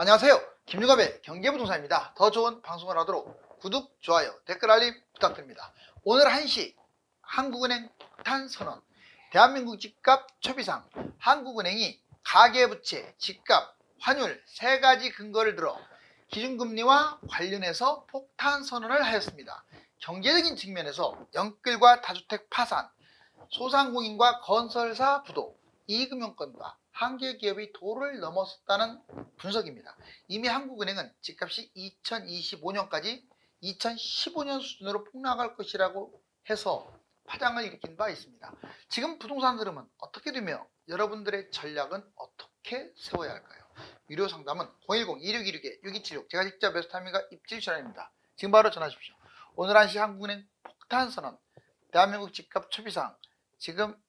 안녕하세요. 김유갑의 경제부동산입니다. 더 좋은 방송을 하도록 구독, 좋아요, 댓글 알림 부탁드립니다. 오늘 1시 한국은행 폭탄 선언, 대한민국 집값 초비상, 한국은행이 가계부채, 집값, 환율 세 가지 근거를 들어 기준금리와 관련해서 폭탄 선언을 하였습니다. 경제적인 측면에서 영끌과 다주택 파산, 소상공인과 건설사 부도, 이금융권과 한계 기업이 도를 넘어섰다는 분석입니다. 이미 한국은행은 집값이 2025년까지 2015년 수준으로 폭락할 것이라고 해서 파장을 일으킨 바 있습니다. 지금 부동산 흐름은 어떻게 되며 여러분들의 전략은 어떻게 세워야 할까요? 유료 상담은 010-2616-6276 제가 직접 메소타임과 입질 시간입니다. 지금 바로 전화 주십시오. 오늘 1시 한국은행 폭탄 선언, 대한민국 집값 초비상, 지금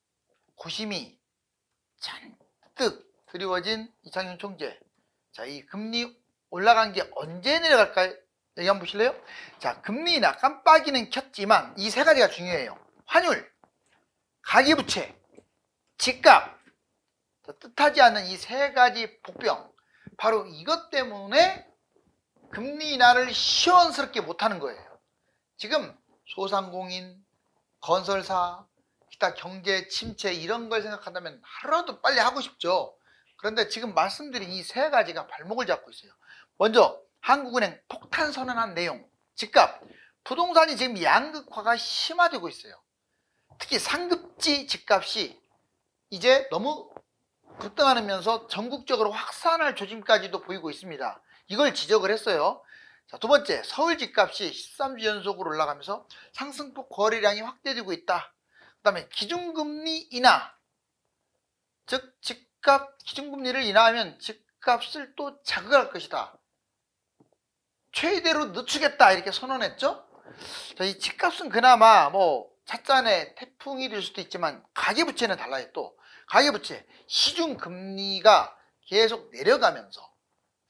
고심이 잔뜩 드리워진 이창용 총재. 자, 이 금리 올라간 게 언제 내려갈까요? 여기 한번 보실래요? 자, 금리나 깜빡이는 켰지만 이 세 가지가 중요해요. 환율, 가계부채, 집값. 뜻하지 않는 이 세 가지 복병. 바로 이것 때문에 금리 인하를 시원스럽게 못하는 거예요. 지금 소상공인, 건설사, 기타 경제 침체 이런 걸 생각한다면 하루라도 빨리 하고 싶죠. 그런데 지금 말씀드린 이 세 가지가 발목을 잡고 있어요. 먼저 한국은행 폭탄 선언한 내용, 집값, 부동산이 지금 양극화가 심화되고 있어요. 특히 상급지 집값이 이제 너무 급등하면서 전국적으로 확산할 조짐까지도 보이고 있습니다. 이걸 지적을 했어요. 자, 두 번째, 서울 집값이 13주 연속으로 올라가면서 상승폭 거래량이 확대되고 있다. 그 다음에 기준금리 인하, 즉 집값 기준금리를 인하하면 집값을 또 자극할 것이다. 최대로 늦추겠다 이렇게 선언했죠. 자, 이 집값은 그나마 뭐 찻잔에 태풍이 될 수도 있지만 가계부채는 달라요. 또 가계부채, 시중금리가 계속 내려가면서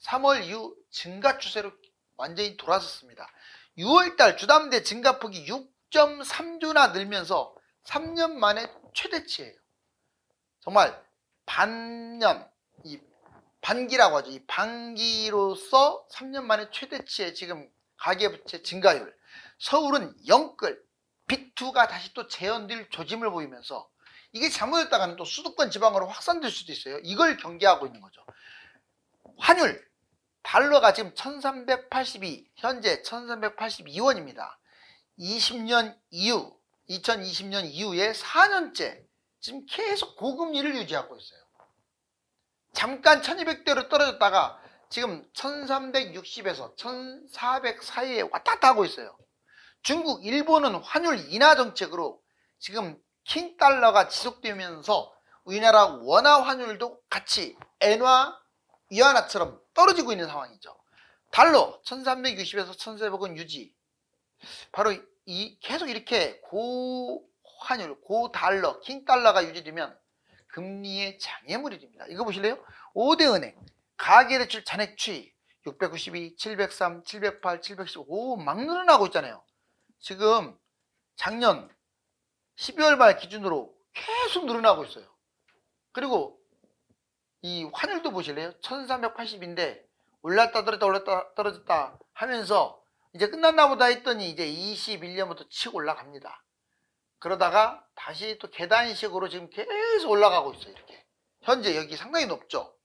3월 이후 증가 추세로 완전히 돌아섰습니다. 6월달 주담대 증가폭이 6.3조나 늘면서 3년 만에 최대치예요. 정말 반년, 이 반기라고 하죠. 이 반기로서 3년 만에 최대치의 지금 가계부채 증가율. 서울은 영끌, 빚투가 다시 또 재현될 조짐을 보이면서 이게 잘못됐다가는 또 수도권 지방으로 확산될 수도 있어요. 이걸 경계하고 있는 거죠. 환율, 달러가 지금 1382, 현재 1382원입니다. 20년 이후, 2020년 이후에 4년째 지금 계속 고금리를 유지하고 있어요. 잠깐 1200대로 떨어졌다가 지금 1360에서 1400 사이에 왔다 갔다 하고 있어요. 중국, 일본은 환율 인하 정책으로 지금 킹달러가 지속되면서 우리나라 원화 환율도 같이 엔화, 위안화처럼 떨어지고 있는 상황이죠. 달러 1360에서 1400원 유지. 바로 이 계속 이렇게 고환율, 고달러, 킹달러가 유지되면 금리의 장애물이 됩니다. 이거 보실래요? 5대 은행 가계대출 잔액 추이 692, 703, 708, 715 막 늘어나고 있잖아요. 지금 작년 12월 말 기준으로 계속 늘어나고 있어요. 그리고 이 환율도 보실래요? 1380인데 올랐다 떨어졌다 하면서 이제 끝났나 보다 했더니 이제 21년부터 치고 올라갑니다. 그러다가 다시 또 계단식으로 지금 계속 올라가고 있어요. 이렇게 현재 여기 상당히 높죠.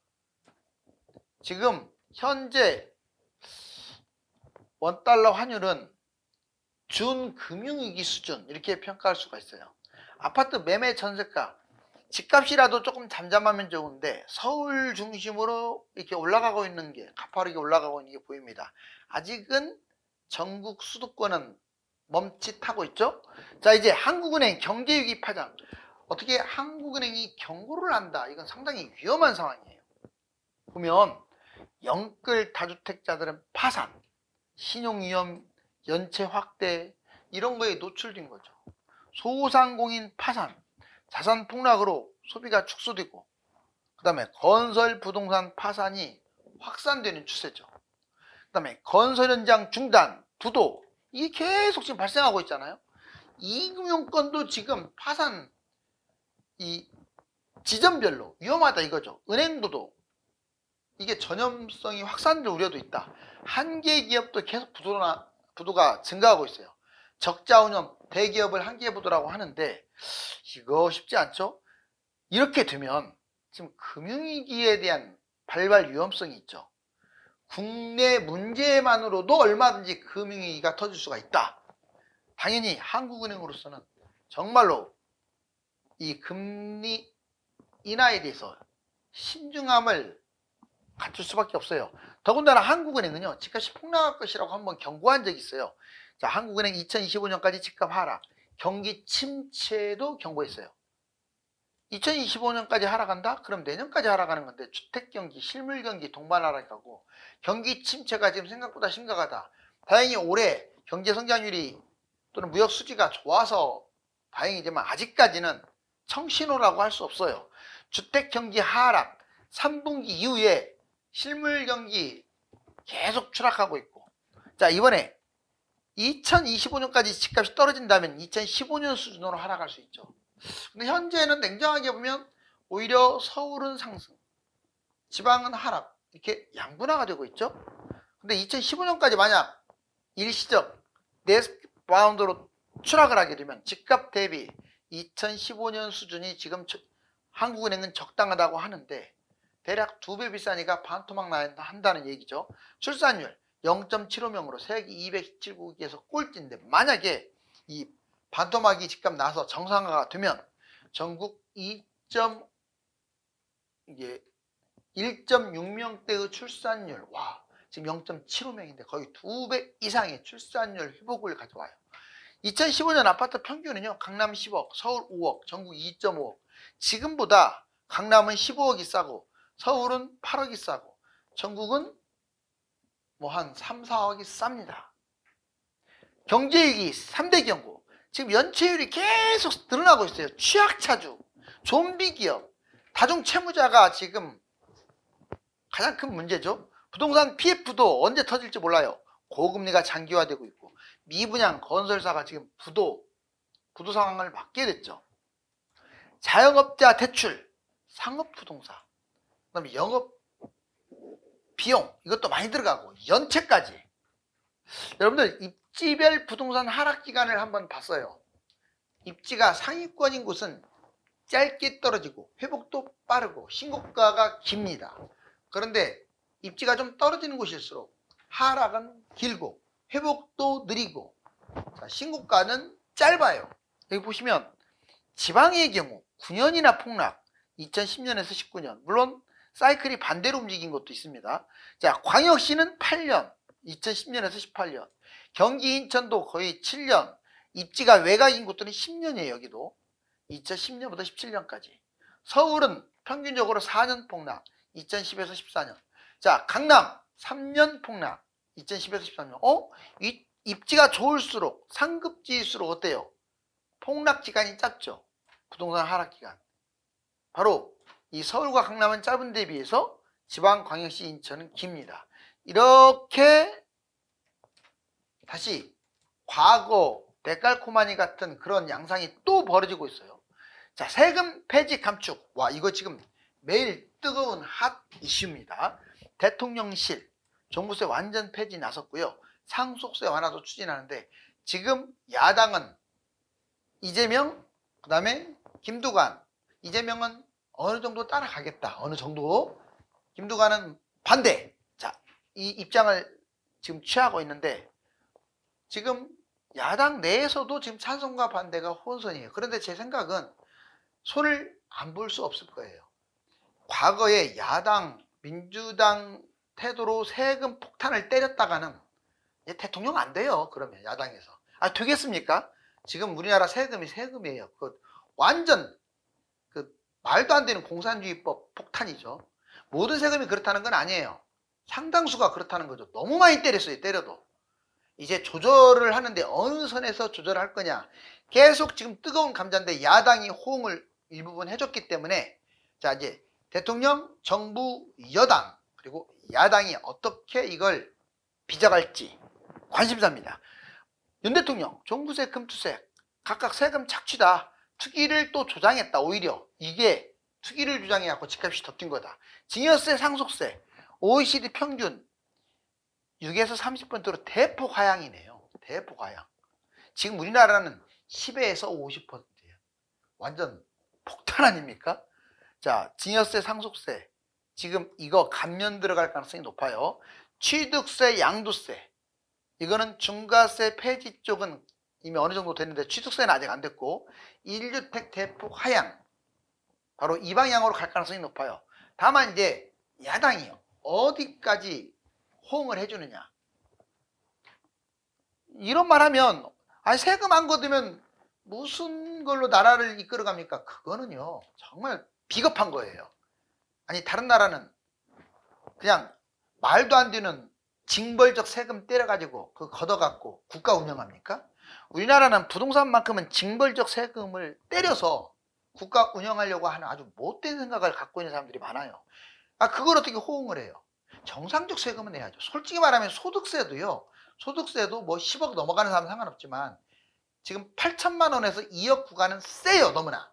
지금 현재 원달러 환율은 준금융위기 수준 이렇게 평가할 수가 있어요. 아파트 매매 전세가, 집값이라도 조금 잠잠하면 좋은데 서울 중심으로 이렇게 올라가고 있는 게, 가파르게 올라가고 있는 게 보입니다. 아직은 전국 수도권은 멈칫하고 있죠. 자, 이제 한국은행 경제위기 파장. 어떻게 한국은행이 경고를 한다. 이건 상당히 위험한 상황이에요. 보면 영끌 다주택자들은 파산, 신용위험, 연체 확대 이런 거에 노출된 거죠. 소상공인 파산, 자산 폭락으로 소비가 축소되고, 그 다음에 건설 부동산 파산이 확산되는 추세죠. 그 다음에 건설 현장 중단, 부도, 이게 계속 지금 발생하고 있잖아요. 이금융권도 지금 파산, 이 지점별로 위험하다 이거죠. 은행부도 이게 전염성이 확산될 우려도 있다. 한 개 기업도 계속 부도가 증가하고 있어요. 적자 운영, 대기업을 한 개 부도라고 하는데 이거 쉽지 않죠? 이렇게 되면 지금 금융위기에 대한 발발 위험성이 있죠. 국내 문제만으로도 얼마든지 금융위기가 터질 수가 있다. 당연히 한국은행으로서는 정말로 이 금리 인하에 대해서 신중함을 갖출 수밖에 없어요. 더군다나 한국은행은요, 집값이 폭락할 것이라고 한번 경고한 적이 있어요. 자, 한국은행 2025년까지 집값 하락, 경기 침체도 경고했어요. 2025년까지 하락한다? 그럼 내년까지 하락하는 건데 주택 경기, 실물 경기 동반 하락하고 경기 침체가 지금 생각보다 심각하다. 다행히 올해 경제 성장률이 또는 무역 수지가 좋아서 다행이지만 아직까지는 청신호라고 할 수 없어요. 주택 경기 하락, 3분기 이후에 실물 경기 계속 추락하고 있고, 자, 이번에 2025년까지 집값이 떨어진다면 2015년 수준으로 하락할 수 있죠. 근데 현재는 냉정하게 보면 오히려 서울은 상승, 지방은 하락, 이렇게 양분화가 되고 있죠. 근데 2015년까지 만약 일시적 네스바운드로 추락을 하게 되면 집값 대비 2015년 수준이 지금 한국은행은 적당하다고 하는데 대략 2배 비싸니까 반토막 나야 한다는 얘기죠. 출산율 0.75명으로 세계 217국에서 꼴찌인데 만약에 이 반토막이 집값 나서 정상화가 되면 전국 1.6명대의 출산율, 와, 지금 0.75명인데 거의 2배 이상의 출산율 회복을 가져와요. 2015년 아파트 평균은요, 강남 10억, 서울 5억, 전국 2.5억. 지금보다 강남은 15억이 싸고 서울은 8억이 싸고 전국은 뭐 한 3, 4억이 쌉니다. 경제위기 3대 경고. 지금 연체율이 계속 늘어나고 있어요. 취약차주, 좀비기업, 다중채무자가 지금 가장 큰 문제죠. 부동산 PF도 언제 터질지 몰라요. 고금리가 장기화되고 있고 미분양 건설사가 지금 부도 상황을 맞게 됐죠. 자영업자 대출, 상업부동산, 그다음에 영업 비용 이것도 많이 들어가고 연체까지. 여러분들 입지별 부동산 하락 기간을 한번 봤어요. 입지가 상위권인 곳은 짧게 떨어지고 회복도 빠르고 신고가가 깁니다. 그런데 입지가 좀 떨어지는 곳일수록 하락은 길고 회복도 느리고 신고가는 짧아요. 여기 보시면 지방의 경우 9년이나 폭락, 2010년에서 19년, 물론 사이클이 반대로 움직인 것도 있습니다. 자, 광역시는 8년, 2010년에서 18년, 경기 인천도 거의 7년, 입지가 외곽인 곳들은 10년이에요. 여기도 2010년부터 17년까지. 서울은 평균적으로 4년 폭락, 2010에서 14년. 자, 강남 3년 폭락, 2010에서 13년. 입지가 좋을수록 상급지일수록 어때요? 폭락 기간이 짧죠. 부동산 하락 기간. 바로 이 서울과 강남은 짧은 데 비해서 지방 광역시 인천은 깁니다. 이렇게 다시 과거 데칼코마니 같은 그런 양상이 또 벌어지고 있어요. 자, 세금 폐지 감축. 와, 이거 지금 매일 뜨거운 핫 이슈입니다. 대통령실 종부세 완전 폐지 나섰고요. 상속세 완화도 추진하는데 지금 야당은 이재명, 그 다음에 김두관. 이재명은 어느 정도 따라가겠다. 어느 정도. 김두관은 반대. 자, 이 입장을 지금 취하고 있는데 지금 야당 내에서도 지금 찬성과 반대가 혼선이에요. 그런데 제 생각은 손을 안 볼 수 없을 거예요. 과거에 야당, 민주당 태도로 세금 폭탄을 때렸다가는 대통령 안 돼요. 그러면 야당에서. 되겠습니까? 지금 우리나라 세금이 세금이에요. 완전 말도 안 되는 공산주의법 폭탄이죠. 모든 세금이 그렇다는 건 아니에요. 상당수가 그렇다는 거죠. 너무 많이 때렸어요. 때려도. 이제 조절을 하는데 어느 선에서 조절을 할 거냐. 계속 지금 뜨거운 감자인데 야당이 호응을 일부분 해줬기 때문에 자, 이제 대통령, 정부, 여당 그리고 야당이 어떻게 이걸 빚어갈지 관심사입니다. 윤 대통령 종부세, 금투세 각각 세금 착취다. 투기를 또 조장했다. 오히려 이게 투기를 주장해갖고 집값이 더 뛴 거다. 증여세, 상속세 OECD 평균 6에서 30%로 대폭 하향이네요. 대폭 하향. 지금 우리나라는 10에서 50%예요. 완전 폭탄 아닙니까? 자, 증여세, 상속세. 지금 이거 감면 들어갈 가능성이 높아요. 취득세, 양도세. 이거는 중과세 폐지 쪽은 이미 어느 정도 됐는데 취득세는 아직 안 됐고 1주택 대폭 하향. 바로 이 방향으로 갈 가능성이 높아요. 다만 이제 야당이요. 어디까지 호응을 해주느냐. 이런 말 하면 아니 세금 안 걷으면 무슨 걸로 나라를 이끌어갑니까? 그거는요. 정말 비겁한 거예요. 아니 다른 나라는 그냥 말도 안 되는 징벌적 세금 때려가지고 그 걷어갖고 국가 운영합니까? 우리나라는 부동산만큼은 징벌적 세금을 때려서 국가 운영하려고 하는 아주 못된 생각을 갖고 있는 사람들이 많아요. 아 그걸 어떻게 호응을 해요? 정상적 세금은 내야죠. 솔직히 말하면 소득세도요. 소득세도 뭐 10억 넘어가는 사람은 상관없지만 지금 8천만 원에서 2억 구간은 세요. 너무나.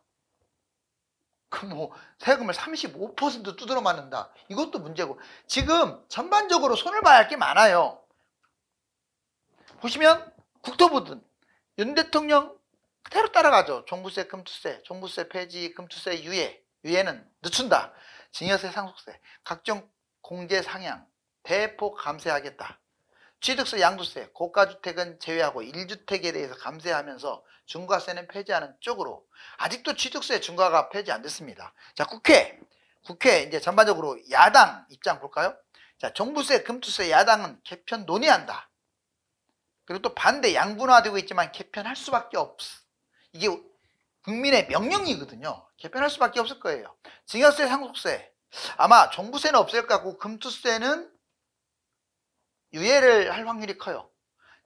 그 뭐 세금을 35% 두드러 맞는다. 이것도 문제고 지금 전반적으로 손을 봐야 할 게 많아요. 보시면 국토부든 윤 대통령 그대로 따라가죠. 종부세, 금투세, 종부세 폐지, 금투세 유예. 유예는 늦춘다. 증여세, 상속세, 각종 공제 상향 대폭 감세하겠다. 취득세, 양도세, 고가주택은 제외하고 1주택에 대해서 감세하면서 중과세는 폐지하는 쪽으로 아직도 취득세 중과가 폐지 안 됐습니다. 자, 국회 이제 전반적으로 야당 입장 볼까요? 자, 종부세, 금투세 야당은 개편 논의한다. 그리고 또 반대 양분화되고 있지만 개편할 수밖에 없어. 이게 국민의 명령이거든요. 개편할 수밖에 없을 거예요. 증여세, 상속세 아마 종부세는 없을 것 같고 금투세는 유예를 할 확률이 커요.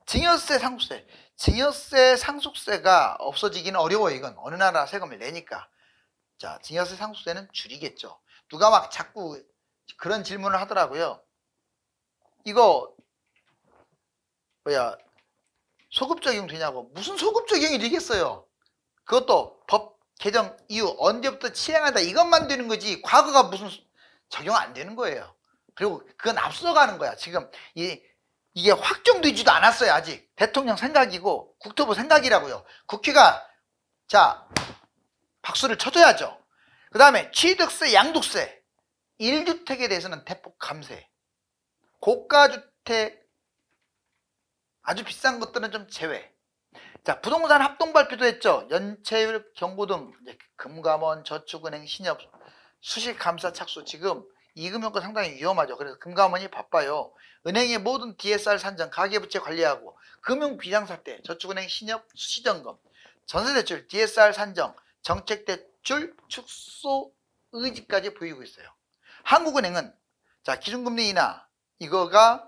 증여세, 상속세. 증여세, 상속세가 없어지기는 어려워요. 이건 어느 나라 세금을 내니까. 자, 증여세, 상속세는 줄이겠죠. 누가 막 자꾸 그런 질문을 하더라고요. 이거 소급 적용 되냐고. 무슨 소급 적용이 되겠어요. 그것도 법 개정 이후 언제부터 시행한다 이것만 되는 거지 과거가 무슨 적용 안 되는 거예요. 그리고 그건 앞서가는 거야. 지금 이게 확정되지도 않았어요. 아직 대통령 생각이고 국토부 생각이라고요. 국회가 자 박수를 쳐줘야죠. 그 다음에 취득세, 양도세 1주택에 대해서는 대폭 감세, 고가주택 아주 비싼 것들은 좀 제외. 자, 부동산 합동 발표도 했죠. 연체율 경고 등 금감원, 저축은행, 신협, 수식 감사 착수. 지금 이금융권 상당히 위험하죠. 그래서 금감원이 바빠요. 은행의 모든 DSR 산정, 가계부채 관리하고 금융 비상사태, 저축은행, 신협, 수시점검, 전세대출, DSR 산정, 정책대출 축소 의지까지 보이고 있어요. 한국은행은 자 기준금리 인하 이거가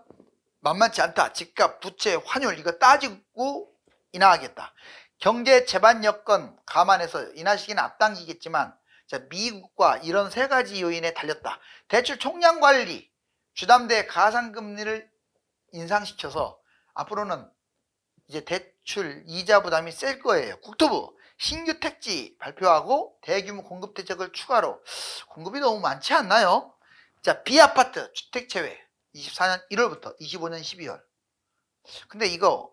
만만치 않다. 집값, 부채, 환율 이거 따지고 인하하겠다. 경제 재반 여건 감안해서 인하 시기는 앞당기겠지만 자, 미국과 이런 세 가지 요인에 달렸다. 대출 총량 관리, 주담대 가상금리를 인상시켜서 앞으로는 이제 대출 이자 부담이 셀 거예요. 국토부 신규 택지 발표하고 대규모 공급 대책을 추가로. 공급이 너무 많지 않나요? 자, 비아파트 주택 제외 24년 1월부터 25년 12월. 근데 이거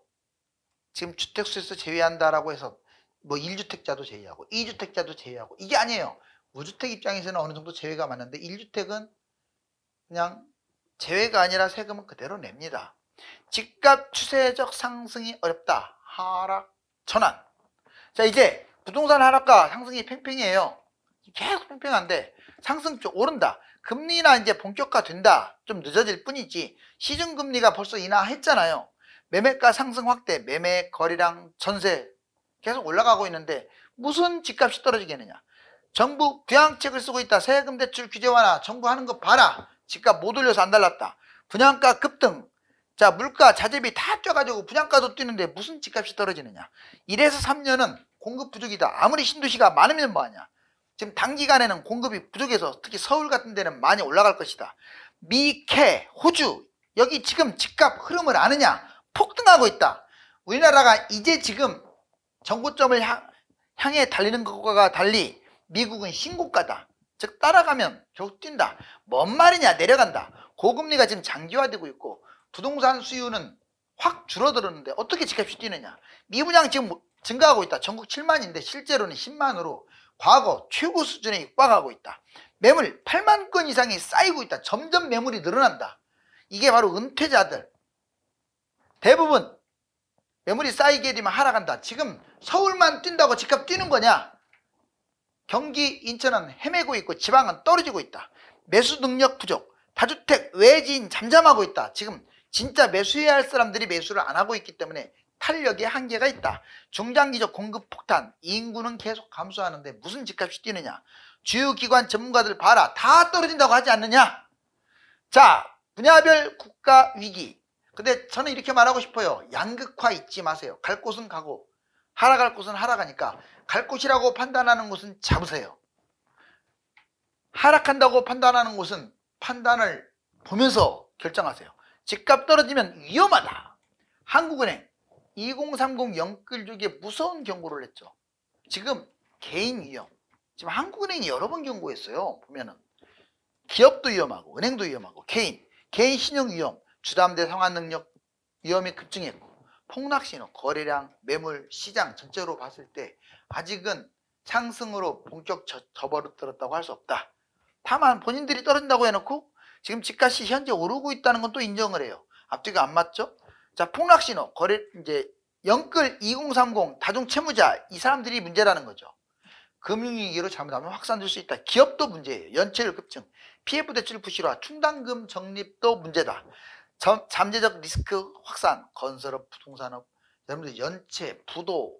지금 주택수에서 제외한다라고 해서 뭐 1주택자도 제외하고 2주택자도 제외하고 이게 아니에요. 무주택 입장에서는 어느 정도 제외가 맞는데 1주택은 그냥 제외가 아니라 세금은 그대로 냅니다. 집값 추세적 상승이 어렵다. 하락 전환. 자, 이제 부동산 하락과 상승이 팽팽해요. 계속 팽팽한데 상승 쪽 오른다. 금리나 이제 본격화된다. 좀 늦어질 뿐이지 시중금리가 벌써 인하했잖아요. 매매가 상승 확대, 매매 거래량 전세 계속 올라가고 있는데 무슨 집값이 떨어지겠느냐. 정부 부양책을 쓰고 있다. 세금 대출 규제 완화. 정부 하는 거 봐라. 집값 못 올려서 안 달랐다. 분양가 급등. 자, 물가 자재비 다 쪄가지고 분양가도 뛰는데 무슨 집값이 떨어지느냐. 1에서 3년은 공급 부족이다. 아무리 신도시가 많으면 뭐하냐. 지금 단기간에는 공급이 부족해서 특히 서울 같은 데는 많이 올라갈 것이다. 미케, 호주 여기 지금 집값 흐름을 아느냐. 폭등하고 있다. 우리나라가 이제 지금 정고점을 향해 달리는 것과 달리 미국은 신고가다. 즉 따라가면 결국 뛴다. 뭔 말이냐. 내려간다. 고금리가 지금 장기화되고 있고 부동산 수요는 확 줄어들었는데 어떻게 집값이 뛰느냐. 미분양 지금 증가하고 있다. 전국 7만인데 실제로는 10만으로 과거 최고 수준에 육박하고 있다. 매물 8만 건 이상이 쌓이고 있다. 점점 매물이 늘어난다. 이게 바로 은퇴자들. 대부분 매물이 쌓이게 되면 하락한다. 지금 서울만 뛴다고 집값 뛰는 거냐? 경기, 인천은 헤매고 있고 지방은 떨어지고 있다. 매수 능력 부족, 다주택, 외지인 잠잠하고 있다. 지금 진짜 매수해야 할 사람들이 매수를 안 하고 있기 때문에 탄력에 한계가 있다. 중장기적 공급 폭탄, 인구는 계속 감소하는데 무슨 집값이 뛰느냐. 주요 기관 전문가들 봐라. 다 떨어진다고 하지 않느냐. 자, 분야별 국가 위기. 근데 저는 이렇게 말하고 싶어요. 양극화 잊지 마세요. 갈 곳은 가고 하락할 곳은 하락하니까 갈 곳이라고 판단하는 곳은 잡으세요. 하락한다고 판단하는 곳은 판단을 보면서 결정하세요. 집값 떨어지면 위험하다. 한국은행 2030 영끌 주기에 무서운 경고를 했죠. 지금 개인 위험. 지금 한국은행이 여러 번 경고했어요. 보면은 기업도 위험하고 은행도 위험하고 개인 신용 위험, 주담대 상환 능력 위험이 급증했고 폭락신호, 거래량, 매물, 시장 전체로 봤을 때 아직은 상승으로 본격 접어들었다고 할 수 없다. 다만 본인들이 떨어진다고 해놓고 지금 집값이 현재 오르고 있다는 건 또 인정을 해요. 앞뒤가 안 맞죠? 자, 폭락신호, 거래 이제 영끌 2030 다중채무자 이 사람들이 문제라는 거죠. 금융위기로 잘못하면 확산될 수 있다. 기업도 문제예요. 연체율 급증, PF 대출 부실화, 충당금 적립도 문제다. 잠재적 리스크 확산, 건설업, 부동산업, 여러분들 연체, 부도,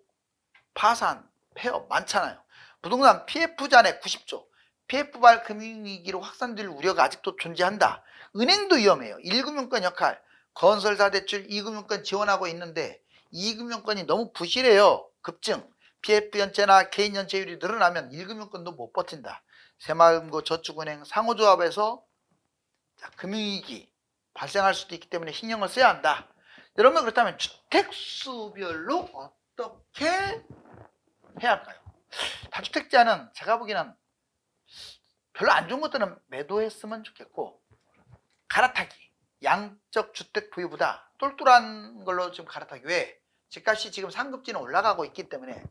파산, 폐업 많잖아요. 부동산 PF 잔액 90조, PF발 금융위기로 확산될 우려가 아직도 존재한다. 은행도 위험해요. 1금융권 역할, 건설사 대출 2금융권 지원하고 있는데 2금융권이 너무 부실해요. 급증, PF 연체나 개인 연체율이 늘어나면 1금융권도 못 버틴다. 새마을금고 저축은행 상호조합에서 금융위기 발생할 수도 있기 때문에 신경을 써야 한다. 여러분 그렇다면 주택수별로 어떻게 해야 할까요? 다주택자는 제가 보기에는 별로 안 좋은 것들은 매도했으면 좋겠고 갈아타기, 양적 주택 보유보다 똘똘한 걸로 좀 갈아타기. 왜? 집값이 지금 상급지는 올라가고 있기 때문에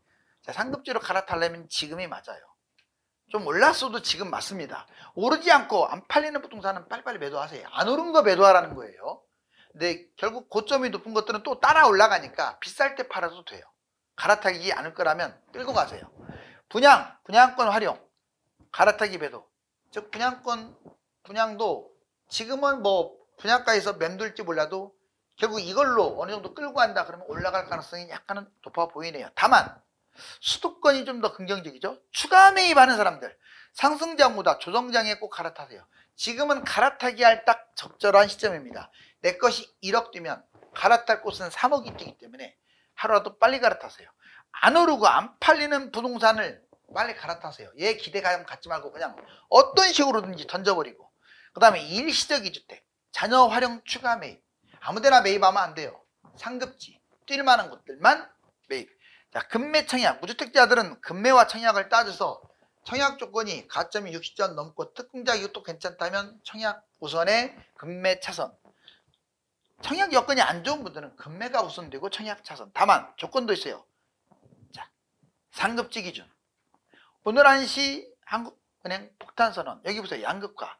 상급지로 갈아타려면 지금이 맞아요. 좀 올랐어도 지금 맞습니다. 오르지 않고 안 팔리는 부동산은 빨리빨리 매도하세요. 안 오른 거 매도하라는 거예요. 근데 결국 고점이 높은 것들은 또 따라 올라가니까 비쌀 때 팔아도 돼요. 갈아타기 않을 거라면 끌고 가세요. 분양권 활용, 갈아타기 매도. 즉 분양도 지금은 뭐 분양가에서 맴돌지 몰라도 결국 이걸로 어느 정도 끌고 간다 그러면 올라갈 가능성이 약간은 높아 보이네요. 다만 수도권이 좀 더 긍정적이죠. 추가 매입하는 사람들, 상승장보다 조정장에 꼭 갈아타세요. 지금은 갈아타기 할 딱 적절한 시점입니다. 내 것이 1억 뛰면 갈아탈 곳은 3억이 뛰기 때문에 하루라도 빨리 갈아타세요. 안 오르고 안 팔리는 부동산을 빨리 갈아타세요. 얘 기대감 갖지 말고 그냥 어떤 식으로든지 던져버리고. 그 다음에 일시적 이주택, 자녀 활용 추가 매입. 아무데나 매입하면 안 돼요. 상급지, 뛸만한 곳들만 매입. 자, 금매 청약, 무주택자들은 금매와 청약을 따져서 청약 조건이 가점이 60점 넘고 특공자 이것도 괜찮다면 청약 우선에 금매 차선. 청약 여건이 안 좋은 분들은 금매가 우선되고 청약 차선. 다만 조건도 있어요. 자, 상급지 기준. 오늘 1시 한국은행 폭탄 선언. 여기 보세요. 양극화.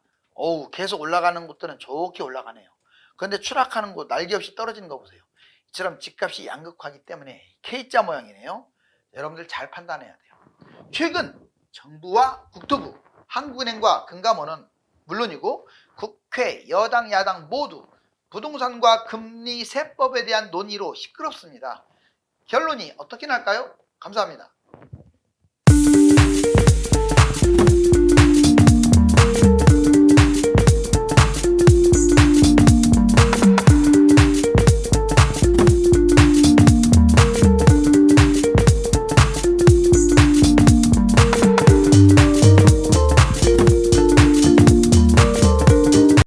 계속 올라가는 곳들은 좋게 올라가네요. 그런데 추락하는 곳, 날개 없이 떨어지는 거 보세요. 이처럼 집값이 양극화이기 때문에 K자 모양이네요. 여러분들 잘 판단해야 돼요. 최근 정부와 국토부, 한국은행과 금감원은 물론이고 국회, 여당, 야당 모두 부동산과 금리 세법에 대한 논의로 시끄럽습니다. 결론이 어떻게 날까요? 감사합니다.